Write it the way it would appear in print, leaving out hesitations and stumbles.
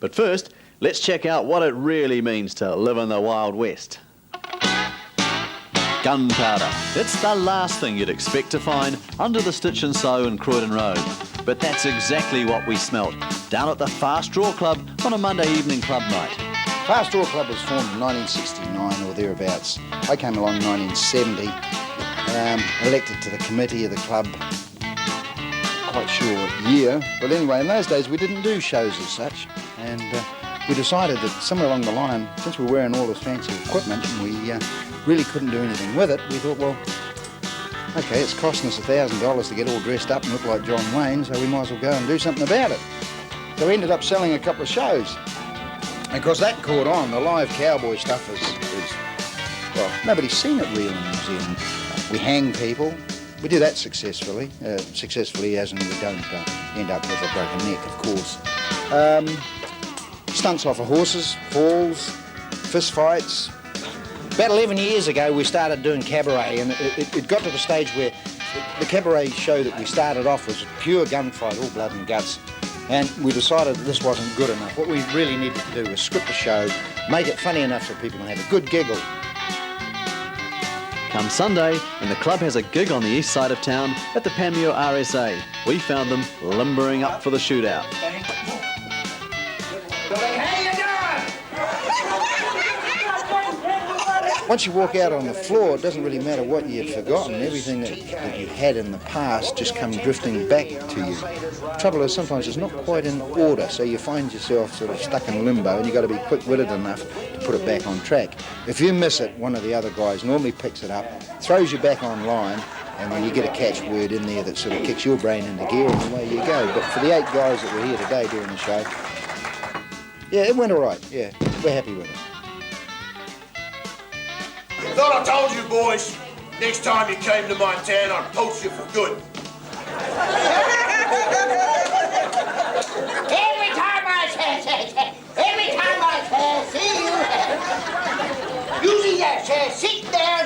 But first, let's check out what it really means to live in the Wild West. Gunpowder. It's the last thing you'd expect to find under the Stitch and Sew in Croydon Road. But that's exactly what we smelt down at the Fast Draw Club on a Monday evening club night. Fast Draw Club was formed in 1969 or thereabouts. I came along in 1970, elected to the committee of the club, quite sure what year. But anyway, in those days we didn't do shows as such, and we decided that somewhere along the line, since we were wearing all this fancy equipment and we really couldn't do anything with it, we thought, well, okay, it's costing us $1,000 to get all dressed up and look like John Wayne, so we might as well go and do something about it. So we ended up selling a couple of shows. And of course that caught on. The live cowboy stuff is well, nobody's seen it real in New Zealand. We hang people. We do that successfully. Successfully as in we don't end up with a broken neck, of course. Stunts off of horses, falls, fist fights. About 11 years ago we started doing cabaret, and it got to the stage where the cabaret show that we started off was pure gunfight, all blood and guts, and we decided that this wasn't good enough. What we really needed to do was script the show, make it funny enough so people can have a good giggle. Come Sunday, and the club has a gig on the east side of town at the Panmure RSA. We found them limbering up for the shootout. Once you walk out on the floor, it doesn't really matter what you've forgotten. Everything that you had in the past just comes drifting back to you. The trouble is sometimes it's not quite in order, so you find yourself sort of stuck in limbo, and you've got to be quick-witted enough to put it back on track. If you miss it, one of the other guys normally picks it up, throws you back online, and when you get a catchword in there that sort of kicks your brain into gear, and away you go. But for the 8 guys that were here today during the show, yeah, it went all right. Yeah, we're happy with it. Thought I told you, boys, next time you came to my town, I'd poach you for good. Every time I see you, usually sit there